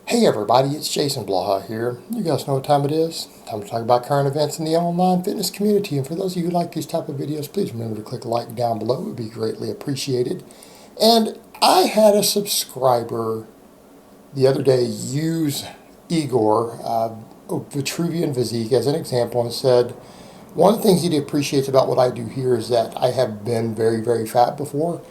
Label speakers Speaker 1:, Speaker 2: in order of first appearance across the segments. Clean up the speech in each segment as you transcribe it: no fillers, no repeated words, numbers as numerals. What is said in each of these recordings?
Speaker 1: Hey everybody, it's Jason Blaha here. You guys know what time it is. Time to talk about current events in the online fitness community. And for those of you who like these type of videos, please remember to click like down below. It would be greatly appreciated. And I had a subscriber the other day use Igor, VitruvianPhysique, as an example and said, one of the things he appreciates about what I do here is that I have been very, very fat before.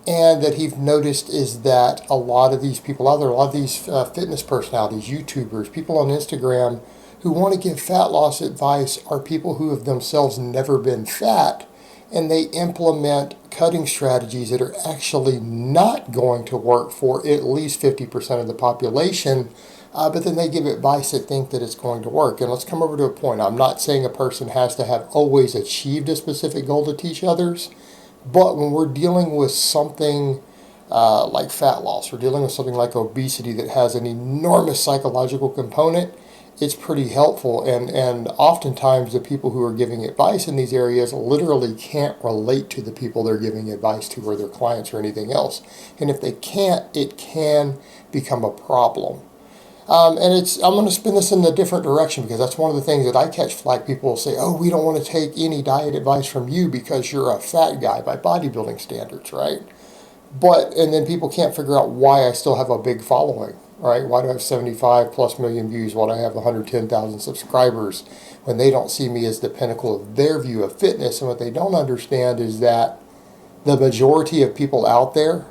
Speaker 1: And that he's noticed is that a lot of these people out there, a lot of these fitness personalities, YouTubers, people on Instagram who want to give fat loss advice are people who have themselves never been fat, and they implement cutting strategies that are actually not going to work for at least 50% of the population, but then they give advice that think that it's going to work. And let's come over to a point. I'm not saying a person has to have always achieved a specific goal to teach others. But when we're dealing with something like fat loss, we're dealing with something like obesity that has an enormous psychological component, it's pretty helpful. And oftentimes the people who are giving advice in these areas literally can't relate to the people they're giving advice to or their clients or anything else. And if they can't, it can become a problem. I'm going to spin this in a different direction because that's one of the things that I catch flack. People will say, oh, we don't want to take any diet advice from you because you're a fat guy by bodybuilding standards, right? And then people can't figure out why I still have a big following, right? Why do I have 75 plus million views? Why do I have 110,000 subscribers when they don't see me as the pinnacle of their view of fitness? And what they don't understand is that the majority of people out there,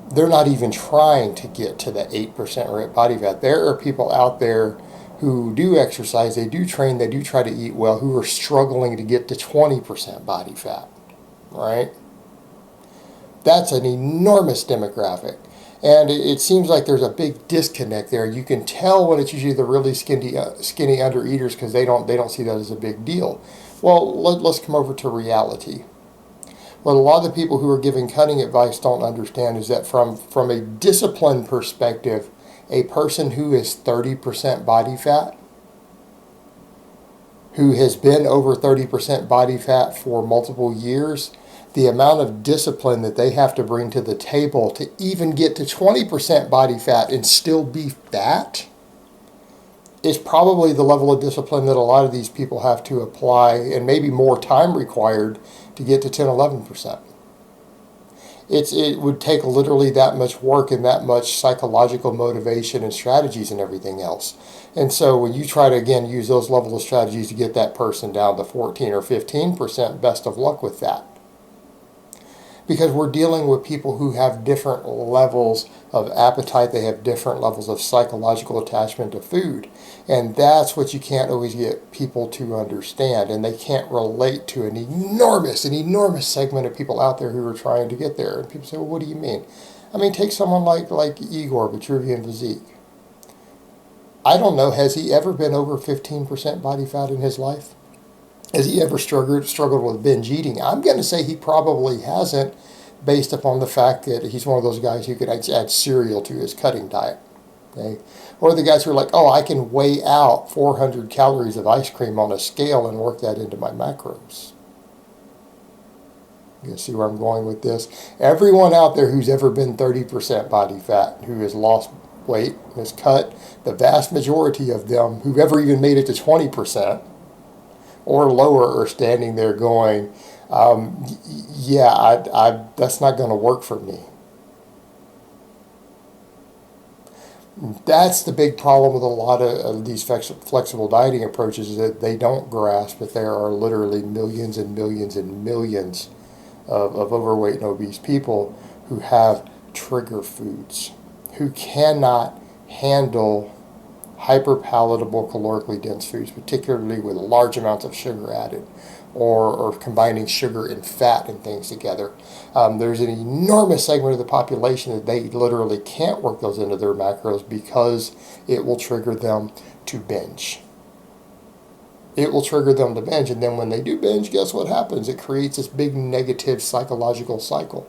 Speaker 1: they're not even trying to get to the 8% body fat. There are people out there who do exercise, they do train, they do try to eat well, who are struggling to get to 20% body fat, right? That's an enormous demographic. And it seems like there's a big disconnect there. You can tell when it's usually the really skinny undereaters because they don't see that as a big deal. Well, let's come over to reality. What a lot of the people who are giving cutting advice don't understand is that from a discipline perspective, a person who is 30% body fat, who has been over 30% body fat for multiple years, the amount of discipline that they have to bring to the table to even get to 20% body fat and still be fat is probably the level of discipline that a lot of these people have to apply, and maybe more time required to get to 10-11%. It would take literally that much work and that much psychological motivation and strategies and everything else. And so when you try to, again, use those level of strategies to get that person down to 14 or 15%, best of luck with that. Because we're dealing with people who have different levels of appetite. They have different levels of psychological attachment to food. And that's what you can't always get people to understand. And they can't relate to an enormous segment of people out there who are trying to get there. And people say, well, what do you mean? I mean, take someone like Igor, VitruvianPhysique. I don't know, has he ever been over 15% body fat in his life? Has he ever struggled with binge eating? I'm going to say he probably hasn't, based upon the fact that he's one of those guys who could add cereal to his cutting diet. Okay? Or the guys who are like, oh, I can weigh out 400 calories of ice cream on a scale and work that into my macros. You see where I'm going with this? Everyone out there who's ever been 30% body fat, who has lost weight, has cut, the vast majority of them who've ever even made it to 20%, or lower, are standing there going, yeah, that's not going to work for me. That's the big problem with a lot of these flexible dieting approaches, is that they don't grasp that there are literally millions and millions and millions of overweight and obese people who have trigger foods, who cannot handle hyperpalatable, calorically dense foods, particularly with large amounts of sugar added, or combining sugar and fat and things together. There's an enormous segment of the population that they literally can't work those into their macros because it will trigger them to binge. It will trigger them to binge, and then when they do binge, guess what happens? It creates this big negative psychological cycle,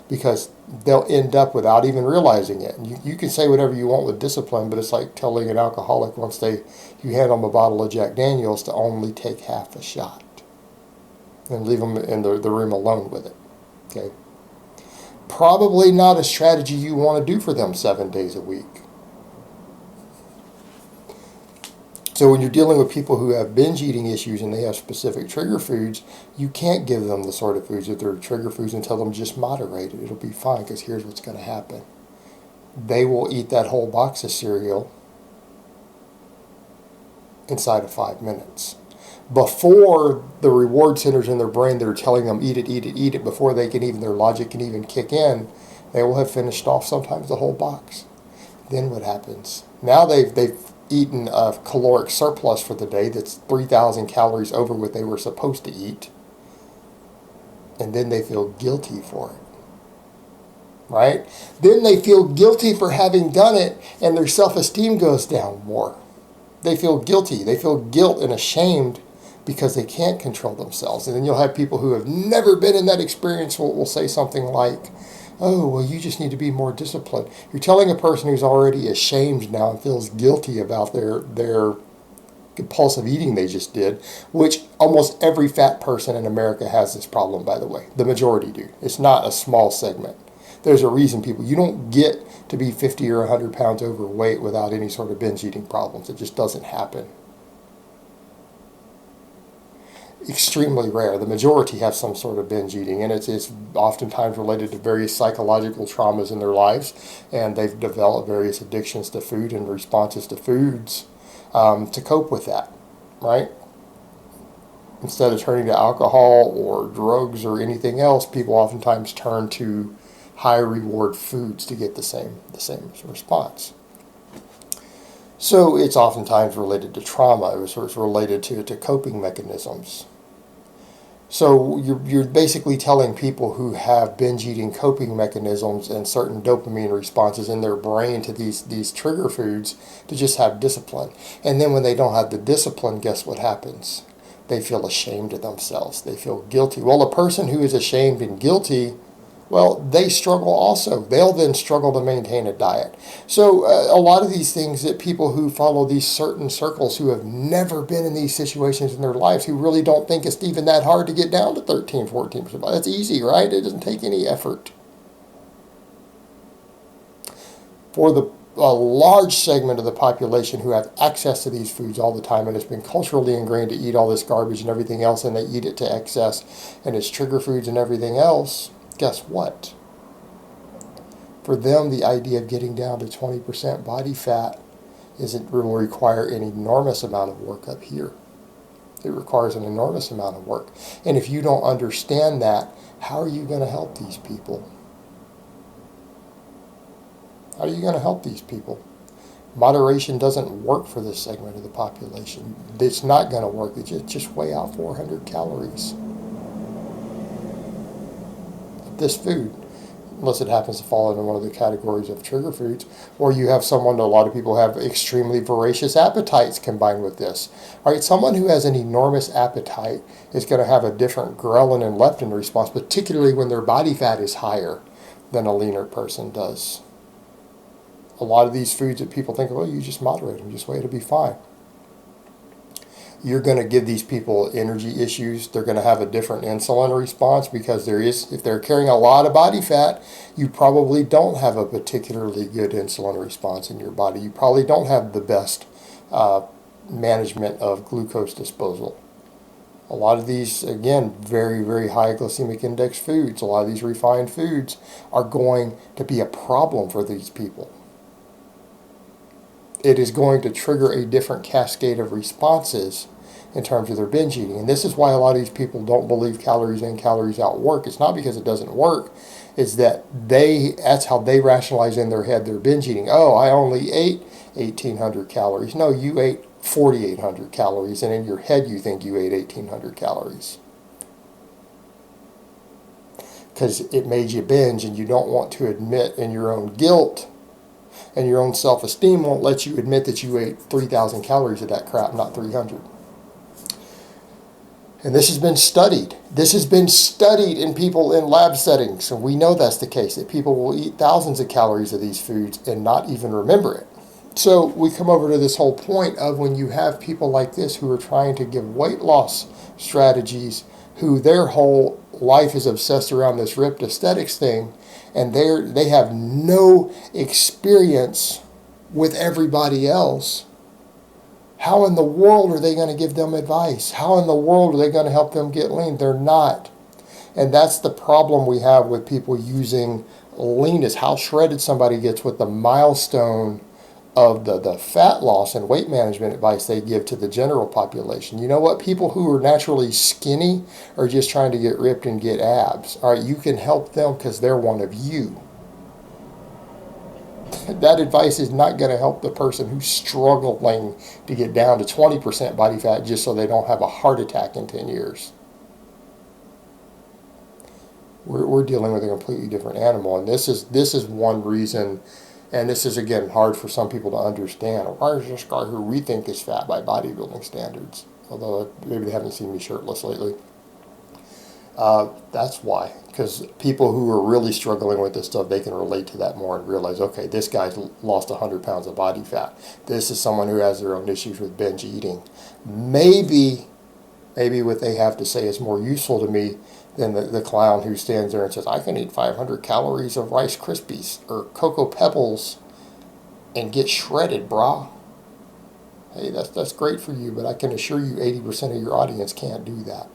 Speaker 1: because they'll end up without even realizing it. And you can say whatever you want with discipline, but it's like telling an alcoholic once you hand them a bottle of Jack Daniels to only take half a shot and leave them in the room alone with it. Okay, probably not a strategy you want to do for them 7 days a week. So when you're dealing with people who have binge eating issues and they have specific trigger foods, you can't give them the sort of foods that they're trigger foods and tell them just moderate it. It'll be fine, because here's what's going to happen. They will eat that whole box of cereal inside of 5 minutes. Before the reward centers in their brain that are telling them eat it, eat it, eat it, before they can even, their logic can even kick in, they will have finished off sometimes the whole box. Then what happens? Now they've eaten a caloric surplus for the day that's 3,000 calories over what they were supposed to eat. And then they feel guilty for it. Right? Then they feel guilty for having done it, and their self-esteem goes down more. They feel guilty. They feel guilt and ashamed because they can't control themselves. And then you'll have people who have never been in that experience will say something like, oh, well, you just need to be more disciplined. You're telling a person who's already ashamed now and feels guilty about their compulsive eating they just did, which almost every fat person in America has this problem, by the way. The majority do. It's not a small segment. There's a reason you don't get to be 50 or 100 pounds overweight without any sort of binge eating problems. It just doesn't happen. Extremely rare. The majority have some sort of binge eating, and it's oftentimes related to various psychological traumas in their lives, and they've developed various addictions to food and responses to foods to cope with that, right? Instead of turning to alcohol or drugs or anything else, people oftentimes turn to high reward foods to get the same response. So it's oftentimes related to trauma. It's related to coping mechanisms. So you're basically telling people who have binge eating coping mechanisms and certain dopamine responses in their brain to these trigger foods to just have discipline. And then when they don't have the discipline, guess what happens? They feel ashamed of themselves. They feel guilty. Well, a person who is ashamed and guilty, well, they struggle also. They'll then struggle to maintain a diet. So a lot of these things that people who follow these certain circles who have never been in these situations in their lives, who really don't think it's even that hard to get down to 13, 14%. That's easy, right? It doesn't take any effort. For a large segment of the population who have access to these foods all the time, and it's been culturally ingrained to eat all this garbage and everything else, and they eat it to excess, and it's trigger foods and everything else, guess what? For them, the idea of getting down to 20% body fat will require an enormous amount of work up here. It requires an enormous amount of work. And if you don't understand that, how are you going to help these people? How are you going to help these people? Moderation doesn't work for this segment of the population. It's not going to work. It's just weigh out 400 calories. This food, unless it happens to fall into one of the categories of trigger foods, or you have someone, a lot of people have extremely voracious appetites combined with this. All right, someone who has an enormous appetite is going to have a different ghrelin and leptin response, particularly when their body fat is higher than a leaner person does. A lot of these foods that people think, well, you just moderate them, just wait, it'll be fine. You're going to give these people energy issues. They're going to have a different insulin response because if they're carrying a lot of body fat, you probably don't have a particularly good insulin response in your body. You probably don't have the best management of glucose disposal. A lot of these, again, very, very high glycemic index foods, a lot of these refined foods are going to be a problem for these people. It is going to trigger a different cascade of responses in terms of their binge eating. And this is why a lot of these people don't believe calories in, calories out work. It's not because it doesn't work. It's that that's how they rationalize in their head their binge eating. Oh, I only ate 1,800 calories. No, you ate 4,800 calories. And in your head you think you ate 1,800 calories. Because it made you binge, and you don't want to admit in your own guilt, and your own self-esteem won't let you admit that you ate 3,000 calories of that crap, not 300. And this has been studied. This has been studied in people in lab settings. So we know that's the case, that people will eat thousands of calories of these foods and not even remember it. So we come over to this whole point of when you have people like this who are trying to give weight loss strategies, who their whole life is obsessed around this ripped aesthetics thing, and they have no experience with everybody else. How in the world are they going to give them advice? How in the world are they going to help them get lean? They're not. And that's the problem we have with people using lean, is how shredded somebody gets with the milestone of the fat loss and weight management advice they give to the general population. You know what? People who are naturally skinny are just trying to get ripped and get abs. All right, you can help them because they're one of you. That advice is not going to help the person who's struggling to get down to 20% body fat just so they don't have a heart attack in 10 years. We're dealing with a completely different animal, and this is one reason, and this is again hard for some people to understand. Why is this guy who we think is fat by bodybuilding standards? Although maybe they haven't seen me shirtless lately. That's why, because people who are really struggling with this stuff, they can relate to that more and realize, okay, this guy's lost 100 pounds of body fat. This is someone who has their own issues with binge eating. Maybe what they have to say is more useful to me than the clown who stands there and says, I can eat 500 calories of Rice Krispies or Cocoa Pebbles and get shredded, brah. Hey, that's great for you, but I can assure you 80% of your audience can't do that.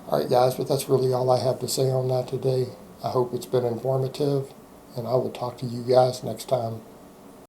Speaker 1: Alright guys, but that's really all I have to say on that today. I hope it's been informative, and I will talk to you guys next time.